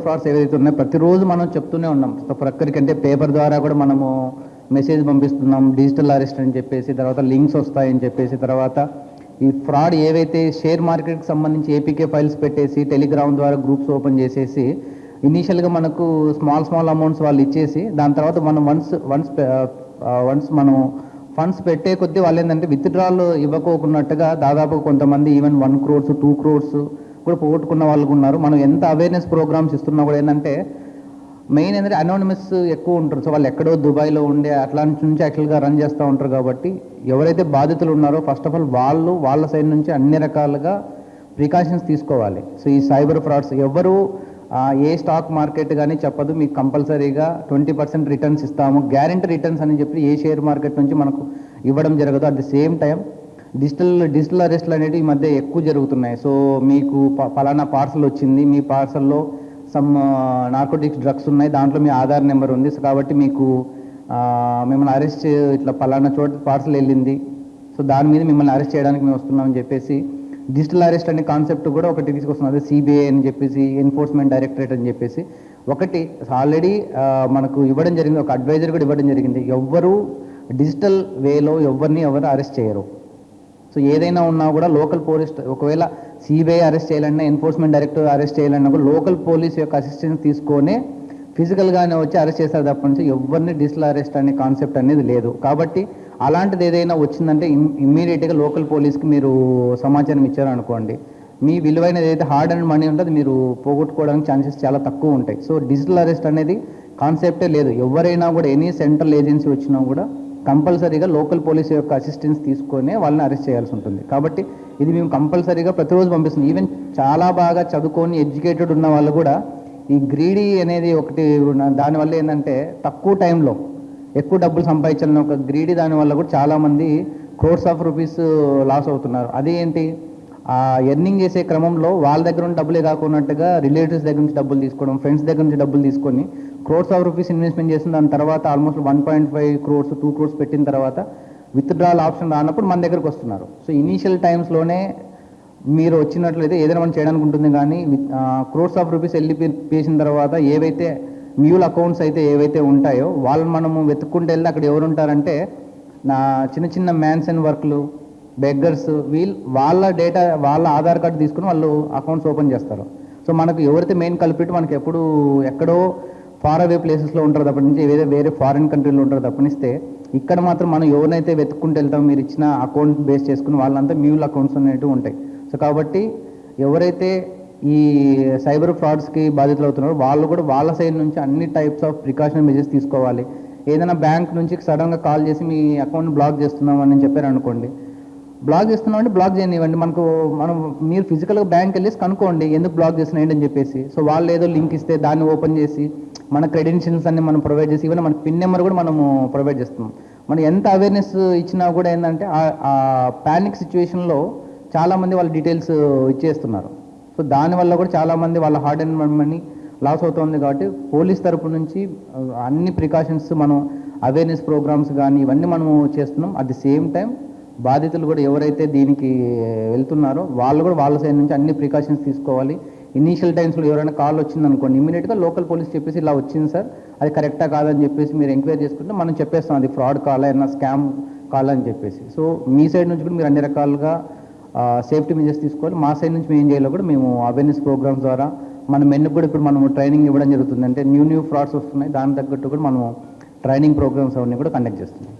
Frauds ఏవైతే ఉన్నాయో ప్రతిరోజు మనం చెప్తూనే ఉన్నాం. సో ప్రక్కరికంటే పేపర్ ద్వారా కూడా మనము మెసేజ్ పంపిస్తున్నాం, డిజిటల్ అరెస్ట్ అని చెప్పేసి, తర్వాత లింక్స్ వస్తాయని చెప్పేసి, తర్వాత ఈ ఫ్రాడ్ ఏవైతే షేర్ మార్కెట్కి సంబంధించి ఏపీకే ఫైల్స్ పెట్టేసి టెలిగ్రామ్ ద్వారా గ్రూప్స్ ఓపెన్ చేసేసి ఇనీషియల్గా మనకు స్మాల్ అమౌంట్స్ వాళ్ళు ఇచ్చేసి దాని తర్వాత మనం వన్స్ మనం ఫండ్స్ పెట్టే కొద్దీ వాళ్ళు ఏంటంటే విత్డ్రాల్ ఇవ్వకోకున్నట్టుగా దాదాపు కొంతమంది ఈవెన్ 1 crore 2 crores కూడా పోగొట్టుకున్న వాళ్ళు ఉన్నారు. మనం ఎంత అవేర్నెస్ ప్రోగ్రామ్స్ ఇస్తున్నా కూడా ఏంటంటే మెయిన్ ఏంటంటే అనోనిమస్ ఎక్కువ ఉంటారు. సో వాళ్ళు ఎక్కడో దుబాయ్లో ఉండే అట్లాంటి నుంచి యాక్చువల్గా రన్ చేస్తూ ఉంటారు. కాబట్టి ఎవరైతే బాధితులు ఉన్నారో ఫస్ట్ ఆఫ్ ఆల్ వాళ్ళ సైడ్ నుంచి అన్ని రకాలుగా ప్రికాషన్స్ తీసుకోవాలి. సో ఈ సైబర్ ఫ్రాడ్స్ ఎవరు ఏ స్టాక్ మార్కెట్ కానీ చెప్పదు మీకు కంపల్సరీగా 20% రిటర్న్స్ ఇస్తాము, గ్యారెంటీ రిటర్న్స్ అని చెప్పి ఏ షేర్ మార్కెట్ నుంచి మనకు ఇవ్వడం జరగదు. At the same time digital అరెస్ట్లు అనేవి ఈ మధ్య ఎక్కువ జరుగుతున్నాయి. సో మీకు పలానా పార్సల్ వచ్చింది, మీ పార్సల్లో సమ్ నార్కోటిక్స్ డ్రగ్స్ ఉన్నాయి, దాంట్లో మీ ఆధార్ నెంబర్ ఉంది, సో కాబట్టి మీకు మిమ్మల్ని అరెస్ట్ ఇట్లా పలానా చోట పార్సల్ వెళ్ళింది, సో దాని మీద మిమ్మల్ని అరెస్ట్ చేయడానికి మేము వస్తున్నామని చెప్పేసి డిజిటల్ అరెస్ట్ అనే కాన్సెప్ట్ కూడా ఒకటి తీసుకొస్తుంది. అదే సిబిఐ అని చెప్పేసి, ఎన్ఫోర్స్మెంట్ డైరెక్టరేట్ అని చెప్పేసి ఒకటి ఆల్రెడీ మనకు ఇవ్వడం జరిగింది, ఒక అడ్వైజర్ కూడా ఇవ్వడం జరిగింది. ఎవ్వరు డిజిటల్ వేలో ఎవరు అరెస్ట్ చేయరు. సో ఏదైనా ఉన్నా కూడా లోకల్ పోలీస్, ఒకవేళ సిబిఐ అరెస్ట్ చేయాలన్నా, ఎన్ఫోర్స్మెంట్ డైరెక్టర్ అరెస్ట్ చేయాలన్నా కూడా లోకల్ పోలీస్ యొక్క అసిస్టెన్స్ తీసుకొని ఫిజికల్గానే వచ్చి అరెస్ట్ చేస్తారు తప్ప నుంచి ఎవరిని డిజిటల్ అరెస్ట్ అనే కాన్సెప్ట్ అనేది లేదు. కాబట్టి అలాంటిది ఏదైనా వచ్చిందంటే ఇమ్మీడియట్గా లోకల్ పోలీస్కి మీరు సమాచారం ఇచ్చారనుకోండి, మీ విలువైన ఏదైతే హార్డ్ అండ్ మనీ ఉంటుందో మీరు పోగొట్టుకోవడానికి ఛాన్సెస్ చాలా తక్కువ ఉంటాయి. సో డిజిటల్ అరెస్ట్ అనేది కాన్సెప్టే లేదు. ఎవరైనా కూడా ఎనీ సెంట్రల్ ఏజెన్సీ వచ్చినా కూడా కంపల్సరీగా లోకల్ పోలీస్ యొక్క అసిస్టెన్స్ తీసుకొని వాళ్ళని అరెస్ట్ చేయాల్సి ఉంటుంది. కాబట్టి ఇది మేము కంపల్సరీగా ప్రతిరోజు పంపిస్తున్నాం. ఈవెన్ చాలా బాగా చదువుకొని ఎడ్యుకేటెడ్ ఉన్న వాళ్ళు కూడా ఈ గ్రీడీ అనేది ఒకటి దానివల్ల ఏంటంటే తక్కువ టైంలో ఎక్కువ డబ్బులు సంపాదించాలని ఒక గ్రీడీ దానివల్ల కూడా చాలామంది క్రోర్స్ ఆఫ్ రూపీస్ లాస్ అవుతున్నారు. అదేంటి, ఆ ఎర్నింగ్ చేసే క్రమంలో వాళ్ళ దగ్గర ఉన్న డబ్బులే కాకున్నట్టుగా రిలేటివ్స్ దగ్గర నుంచి డబ్బులు తీసుకోవడం, ఫ్రెండ్స్ దగ్గర నుంచి డబ్బులు తీసుకొని క్రోర్స్ ఆఫ్ రూపీస్ ఇన్వెస్ట్మెంట్ చేసిన దాని తర్వాత ఆల్మోస్ట్ 1.5 crores 2 crores పెట్టిన తర్వాత విత్డ్రాల్ ఆప్షన్ రానప్పుడు మన దగ్గరకు వస్తున్నారు. సో ఇనీషియల్ టైమ్స్లోనే మీరు వచ్చినట్లయితే ఏదైనా మనం చేయడానికి ఉంటుంది. కానీ క్రోర్స్ ఆఫ్ రూపీస్ వెళ్ళిపోసిన తర్వాత ఏవైతే మ్యూల్ అకౌంట్స్ అయితే ఏవైతే ఉంటాయో వాళ్ళని మనము వెతుక్కుంటూ వెళ్ళి అక్కడ ఎవరు ఉంటారంటే నా చిన్న మ్యాన్స్ అండ్ వర్క్లు, బెగ్గర్స్, వాళ్ళ డేటా, వాళ్ళ ఆధార్ కార్డు తీసుకుని వాళ్ళు అకౌంట్స్ ఓపెన్ చేస్తారు. సో మనకు ఎవరైతే మెయిన్ కల్పిట్ మనకి ఎక్కడో ఫార్ అవే ప్లేసెస్లో ఉంటారు తప్పటి నుంచి వేరే ఫారిన్ కంట్రీలో ఉంటారు తప్పనిస్తే ఇక్కడ మాత్రం మనం ఎవరినైతే వెతుక్కుంటూ వెళ్తాం మీరు ఇచ్చిన అకౌంట్ బేస్ చేసుకుని వాళ్ళంతా మ్యూల్ అకౌంట్స్ అనేవి ఉంటాయి. సో కాబట్టి ఎవరైతే ఈ సైబర్ ఫ్రాడ్స్కి బాధితులు అవుతున్నారో వాళ్ళు కూడా వాళ్ళ సైడ్ నుంచి అన్ని టైప్స్ ఆఫ్ ప్రికాషన్ మెజర్స్ తీసుకోవాలి. ఏదైనా బ్యాంక్ నుంచి సడన్గా కాల్ చేసి మీ అకౌంట్ బ్లాక్ చేస్తున్నామని చెప్పారు అనుకోండి, బ్లాక్ చేస్తున్నామంటే బ్లాక్ చేయనివ్వండి. మీరు ఫిజికల్గా బ్యాంక్ వెళ్ళేసి కనుక్కోండి ఎందుకు బ్లాక్ చేస్తున్నాయండి అని చెప్పేసి. సో వాళ్ళు ఏదో లింక్ ఇస్తే దాన్ని ఓపెన్ చేసి మన క్రెడెన్షియల్స్ అన్ని మనం ప్రొవైడ్ చేసి ఈవెన్ మన పిన్ నెంబర్ కూడా మనము ప్రొవైడ్ చేస్తున్నాం. మనం ఎంత అవేర్నెస్ ఇచ్చినా కూడా ఏంటంటే ఆ ప్యానిక్ సిచ్యువేషన్లో చాలామంది వాళ్ళ డీటెయిల్స్ ఇచ్చేస్తున్నారు. సో దానివల్ల కూడా చాలామంది వాళ్ళ హార్డ్ అండ్ మనీ లాస్ అవుతుంది. కాబట్టి పోలీస్ తరపు నుంచి అన్ని ప్రికాషన్స్ మనం అవేర్నెస్ ప్రోగ్రామ్స్ కానీ ఇవన్నీ మనము చేస్తున్నాం. అట్ ది సేమ్ టైం బాధితులు కూడా ఎవరైతే దీనికి వెళ్తున్నారో వాళ్ళు కూడా వాళ్ళ సైడ్ నుంచి అన్ని ప్రికాషన్స్ తీసుకోవాలి. ఇనీషియల్ టైమ్స్లో ఎవరైనా కాల్ వచ్చిందనుకోండి ఇమీడియట్గా లోకల్ పోలీస్ చెప్పేసి ఇలా వచ్చింది సార్, అది కరెక్టా కాదని చెప్పేసి మీరు ఎంక్వైరీ చేసుకుంటే మనం చెప్పేస్తాం అది ఫ్రాడ్ కాల్ అయినా స్కామ్ కాల్ అని చెప్పేసి. సో మీ సైడ్ నుంచి కూడా మీరు అన్ని రకాలుగా సేఫ్టీ మెజర్స్ తీసుకోవాలి. మా సైడ్ నుంచి మేము ఏం చేయాలో కూడా మేము అవేర్నెస్ ప్రోగ్రామ్స్ ద్వారా మన మెన్ను కూడా ఇప్పుడు మనము ట్రైనింగ్ ఇవ్వడం జరుగుతుంది. అంటే న్యూ ఫ్రాడ్స్ వస్తున్నాయి, దాని తగ్గట్టు కూడా మనము ట్రైనింగ్ ప్రోగ్రామ్స్ అవన్నీ కూడా కండక్ట్ చేస్తున్నాం.